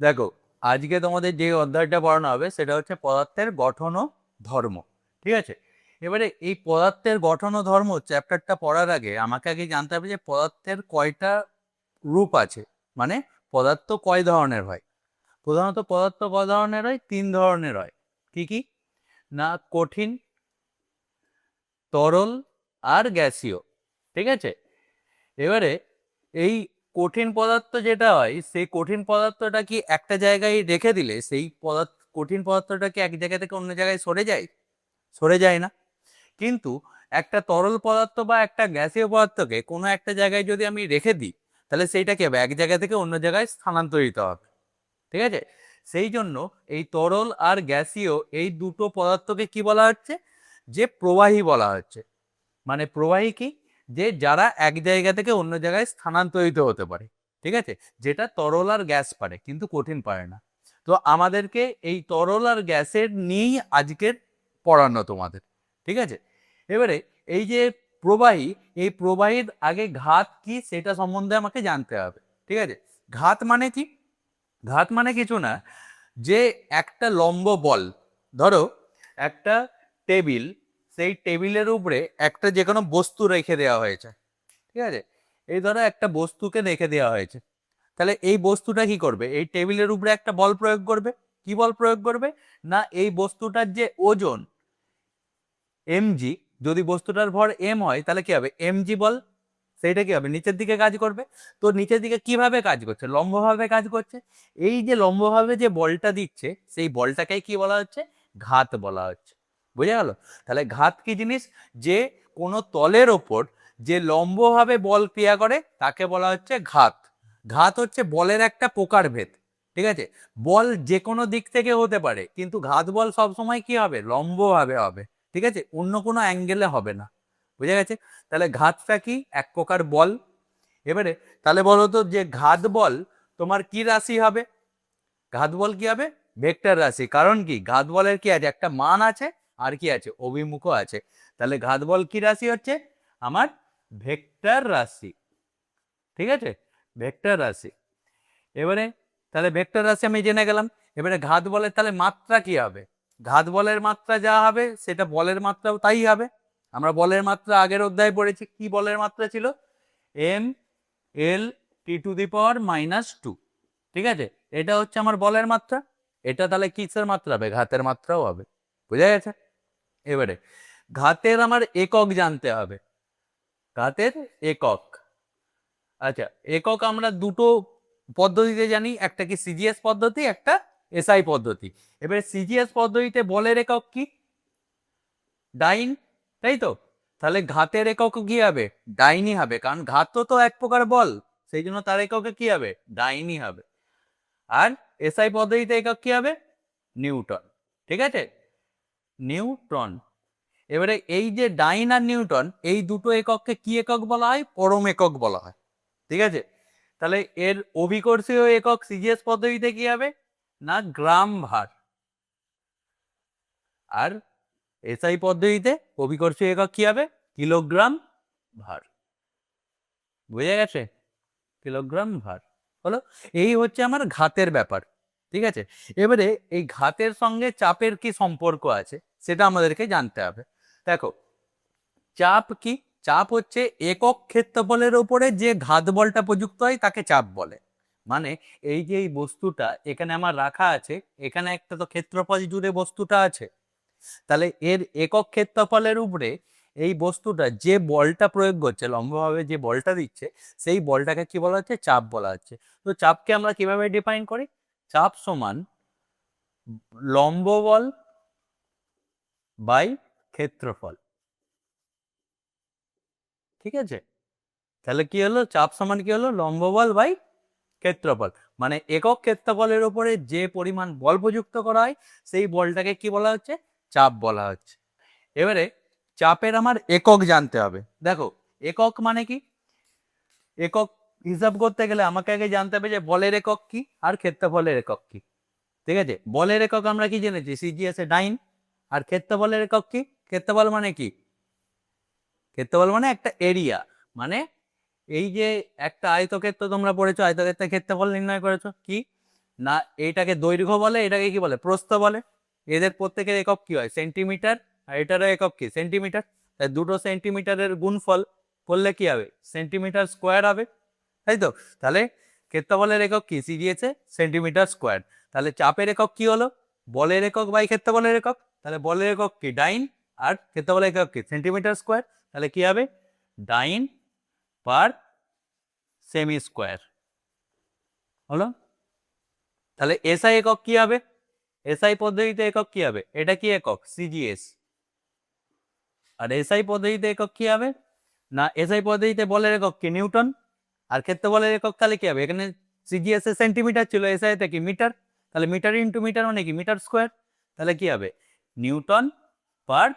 দেখো, আজকে তোমাদের যে অধ্যায়টা পড়ানো হবে সেটা হচ্ছে পদার্থের গঠন ও ধর্ম। ঠিক আছে, এবারে এই পদার্থের গঠন ও ধর্ম চ্যাপ্টারটা পড়ার আগে আমাকে আগে জানতে হবে যে পদার্থের কয়টা রূপ আছে, মানে পদার্থ কয় ধরনের হয়। প্রধানত পদার্থ কয় ধরনের হয়? 3 ধরনের হয়। কি কি? না, কঠিন, তরল আর গ্যাসীয়। ঠিক আছে, এবারে এই কঠিন পদার্থ যেটা হয় সেই কঠিন পদার্থটা কি একটা জায়গায় রেখে দিলে সেই কঠিন পদার্থটা কি এক জায়গা থেকে অন্য জায়গায় সরে যায়? সরে যায় না। কিন্তু একটা তরল পদার্থ বা একটা গ্যাসীয় পদার্থকে কোনো একটা জায়গায় যদি আমি রেখে দিই তাহলে সেইটা কি হবে? এক জায়গা থেকে অন্য জায়গায় স্থানান্তরিত হবে। ঠিক আছে, সেই জন্য এই তরল আর গ্যাসীয় এই দুটো পদার্থকে কি বলা হচ্ছে? যে প্রবাহী বলা হচ্ছে। মানে প্রবাহী কি? যে যারা এক জায়গা থেকে অন্য জায়গায় স্থানান্তরিত হতে পারে। ঠিক আছে, যেটা তরল আর গ্যাস পারে কিন্তু কঠিন পারে না। তো আমাদেরকে এই তরল আর গ্যাসের নিয়েই আজকের পড়ানো তোমাদের। ঠিক আছে, এবারে এই যে প্রবাহী, এই প্রবাহীর আগে ঘাত কি সেটা সম্বন্ধে আমাকে জানতে হবে। ঠিক আছে, ঘাত মানে কি? ঘাত মানে কিছু না, যে একটা লম্ব বল, ধরো একটা টেবিল, সেই টেবিলের উপরে একটা যে কোনো বস্তু রেখে দেওয়া হয়েছে। ঠিক আছে, এই ধরো একটা বস্তুকে রেখে দেওয়া হয়েছে, তাহলে এই বস্তুটা কি করবে? এই টেবিলের উপরে একটা বল প্রয়োগ করবে। কি বল প্রয়োগ করবে? না, এই বস্তুটার যে ওজন mg, যদি বস্তুটার ভর m হয় তাহলে কি হবে? mg বল, সেইটা কি হবে? নিচের দিকে কাজ করবে। তো নিচের দিকে কিভাবে কাজ করছে? লম্বভাবে কাজ করছে। এই যে লম্বভাবে যে বলটা দিচ্ছে সেই বলটাকেই কি বলা হচ্ছে? ঘাত বলা হচ্ছে। বুঝে গেল? তাহলে ঘাত কি জিনিস? যে কোনো তলের ওপর যে লম্বভাবে বল ক্রিয়া করে তাকে বলা হচ্ছে ঘাত। ঘাত হচ্ছে বলের একটা প্রকারভেদ। ঠিক আছে, বল যে কোনো দিক থেকে হতে পারে কিন্তু ঘাত বল সবসময় কি হবে? লম্বভাবে হবে। ঠিক আছে, অন্য কোনো অ্যাঙ্গেলে হবে না। বুঝে গেছে? তাহলে ঘাতটা কি? এক প্রকার বল। এবারে তাহলে বলো তো, যে ঘাত বল তোমার কি রাশি হবে? ঘাত বল কি হবে? ভেক্টর রাশি। কারণ কি? ঘাত বলের কি আছে? একটা মান আছে আর কি আছে? অভিমুখও আছে। তাহলে ঘাত বল কি রাশি হচ্ছে? আমার ভেক্টর রাশি। ঠিক আছে, ভেক্টর রাশি। এবারে তাহলে ভেক্টর রাশি আমি জেনে গেলাম। এবারে ঘাত বলের তাহলে মাত্রা কি হবে? ঘাত বলের মাত্রা যা হবে সেটা বলের মাত্রাও তাই হবে। আমরা বলের মাত্রা আগের অধ্যায়ে পড়েছি। কি বলের মাত্রা ছিল? M L T to the power -2। ঠিক আছে, এটা হচ্ছে আমার বলের মাত্রা। এটা তাহলে কিসের মাত্রা হবে? ঘাতের মাত্রাও হবে। বুঝা গেছে? এবারে ঘাতের আমার একক জানতে হবে। ঘাতের একক, আচ্ছা, একক আমরা দুটো পদ্ধতিতে জানি, একটা কি সিজিএস পদ্ধতি, একটা এসআই পদ্ধতি। এবারে সিজিএস পদ্ধতিতে বলের একক কি? ডাইন, তাই তো? তাহলে ঘাতের একক কি হবে? ডাইনই হবে, কারণ ঘাত তো এক প্রকার বল, সেই জন্য তার এককে কি হবে? ডাইনই হবে। আর এসআই পদ্ধতিতে একক কি হবে? নিউটন। ঠিক আছে, নিউটন। এবারে এই যে ডাইন আর নিউটন এই দুটো একককে কি একক বলা হয়? পরম একক বলা হয়। ঠিক আছে, তাহলে এর অভিকর্ষীয় একক সিজিএস পদ্ধতিতে কি হবে? না, গ্রাম ভার। আর এসআই পদ্ধতিতে অভিকর্ষীয় একক কি হবে? কিলোগ্রাম ভার। বুঝে গেছে? কিলোগ্রাম ভার হলো। এই হচ্ছে আমার ঘাতের ব্যাপার। ঠিক আছে, এবারে এই ঘাতের সঙ্গে চাপের কি সম্পর্ক আছে সেটা আমাদেরকে জানতে হবে। দেখো, চাপ কি? চাপ হচ্ছে একক ক্ষেত্রফলের উপরে যে ঘাত বলটা প্রযুক্ত হয় তাকে চাপ বলে। মানে এই যে এই বস্তুটা এখানে আমার রাখা আছে, এখানে একটা তো ক্ষেত্রফল জুড়ে বস্তুটা আছে, তাহলে এর একক ক্ষেত্রফলের উপরে এই বস্তুটা যে বলটা প্রয়োগ করছে, লম্বভাবে যে বলটা দিচ্ছে, সেই বলটাকে কি বলা হচ্ছে? চাপ বলা হচ্ছে। তো চাপকে আমরা কিভাবে ডিফাইন করি? চাপ সমান লম্ব বল বাই ক্ষেত্রফল। ঠিক আছে, তাহলে কি হলো? চাপ সমান কি হলো? লম্ব বল বাই ক্ষেত্রফল। মানে একক ক্ষেত্রফলের উপরে যে পরিমাণ বল প্রযুক্ত করা হয় সেই বলটাকে কি বলা হচ্ছে? চাপ বলা হচ্ছে। এবারে চাপের আমার একক জানতে হবে। দেখো, একক মানে কি? একক হিসাব করতে গেলে আমাকে আগে জানতে হবে যে বলের একক কি আর ক্ষেত্রফলের একক কি। ঠিক আছে, বলের একক আমরা কি জেনেছি? সিজিএস এ ডাইন। আর ক্ষেত্রফলের একক কি? ক্ষেত্রফল মানে কি? ক্ষেত্রফল মানে একটা এরিয়া। মানে এই যে একটা আয়তক্ষেত্র তোমরা পড়েছো, আয়তক্ষেত্রের ক্ষেত্রফল নির্ণয় করেছো কি? না এইটাকে দৈর্ঘ্য বলে, এটাকে কি বলে, প্রস্থ বলে। এদের প্রত্যেকের একক কি হয়, সেন্টিমিটার, আর এটারও একক কি, সেন্টিমিটার। তাই দুটো সেন্টিমিটারের গুণফল করলে কি হবে, সেন্টিমিটার স্কোয়ার হবে, তাই তো। তাহলে ক্ষেত্রফলের একক কি, দিয়েছে সেন্টিমিটার স্কোয়ার। তাহলে চাপের একক কি হলো, বলের একক বাই ক্ষেত্রফলের একক। তাহলে বলের একক কি, ডাইন, আর ক্ষেত্রফলের একক কি, সেন্টিমিটার স্কোয়ার। তাহলে কি হবে, ডাইন পার সেমি স্কোয়ার হলো। তাহলে এসআই একক কি হবে, এসআই পদ্ধতিতে একক কি হবে, এটা কি একক, সিজিএস। আর এসআই পদ্ধতিতে একক কি হবে না, এসআই পদ্ধতিতে বলের একক কি, নিউটন। আর ক্ষেত্রফলের একক তাহলে কি হবে, এখানে সিজিএস এ সেন্টিমিটার ছিল, এসআই তে কি মিটার। তাহলে মিটার ইন্টু মিটার মানে কি, মিটার স্কোয়ার। তাহলে কি হবে, Newton per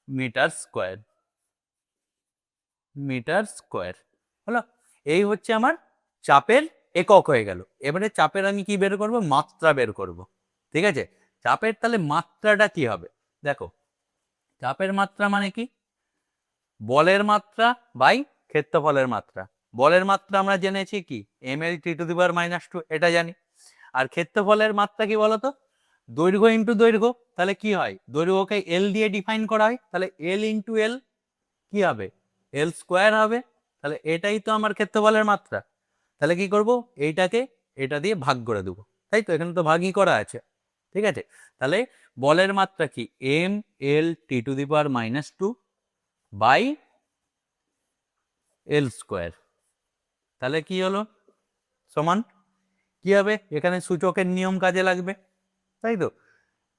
metre square, metre square হলো। এই হচ্ছে আমার চাপের একক হয়ে গেল। এবারে চাপের আমি কি বের করব, মাত্রা বের করব। ঠিক আছে, চাপের তাহলে মাত্রাটা কি হবে, দেখো চাপের মাত্রা মানে কি, বলের মাত্রা বাই ক্ষেত্রফলের মাত্রা। বলের মাত্রা আমরা জেনেছি কি, mL/2, এটা জানি। আর ক্ষেত্রফলের মাত্রা কি বলতো, দৈর্ঘ্য ইন্টু দৈর্ঘ্য। তাহলে কি হয়, দৈর্ঘ্যকে এল দিয়ে ডিফাইন করা হয়, তাহলে এল ইন্টু এল কি হবে, এল স্কোয়ার হবে। তাহলে এটাই তো আমার ক্ষেত্রফলের মাত্রা। তাহলে কি করব, এইটাকে এটা দিয়ে ভাগ করে দেবো, তাই তো, এখানে তো ভাগই করা আছে। ঠিক আছে, তাহলে বলের মাত্রা কি, mL/2 বাই এল স্কোয়ার। তাহলে কি হলো, সমান কি হবে, এখানে সূচকের নিয়ম কাজে লাগবে, তাই তো।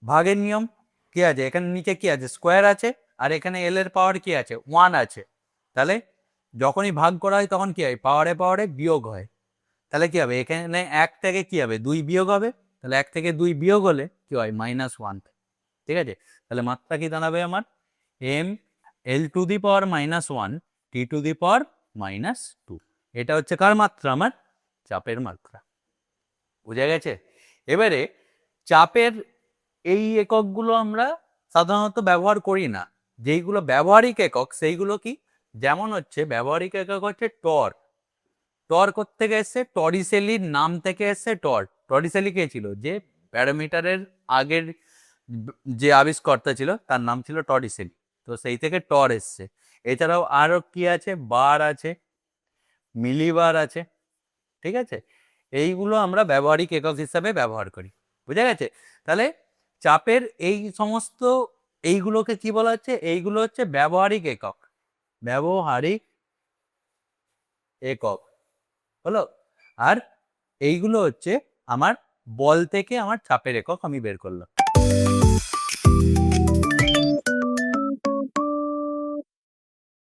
ভাগের নিয়ম কি আছে, এখানে নিচে কি আছে, স্কোয়ার আছে, আর এখানে এল এর পাওয়ার কি আছে, 1 আছে। তাহলে যখনই ভাগ করা হয় তখন কি হয়, পাওয়ারে পাওয়ারে বিয়োগ হয়। তাহলে কি হবে, এখানে 1 থেকে কি হবে, 2 বিয়োগ হবে। তাহলে 1 থেকে 2 বিয়োগ হলে কি হয়, -1। ঠিক আছে, তাহলে মাত্রা কি দাঁড়াবে আমার, mL/-1 T⁻²। এটা হচ্ছে কার মাত্রা, আমার চাপের মাত্রা। বুঝা গেছে। এবারে চাপের এই এককগুলো আমরা সাধারণত ব্যবহার করি না, যেইগুলো ব্যবহারিক একক সেইগুলো কি, যেমন হচ্ছে ব্যবহারিক একক হচ্ছে টর। টর থেকে এসছে, টরিসেলির নাম থেকে এসছে টর। টরিসেলি কে ছিল, যে ব্যারোমিটারের আগের যে আবিষ্কর্তা ছিল তার নাম ছিল টরিসেলি, তো সেই থেকে টর এসছে। এছাড়াও আরো কি আছে, বার আছে, মিলিবার আছে। ঠিক আছে, এইগুলো আমরা ব্যবহারিক একক হিসাবে ব্যবহার করি। বুঝা গেছে। তাহলে চাপের এই সমস্ত এইগুলোকে কি বলা হচ্ছে, এইগুলো হচ্ছে ব্যবহারিক একক, ব্যবহারিক একক হলো। আর এইগুলো হচ্ছে আমার বল থেকে আমার চাপের একক আমি বের করলাম।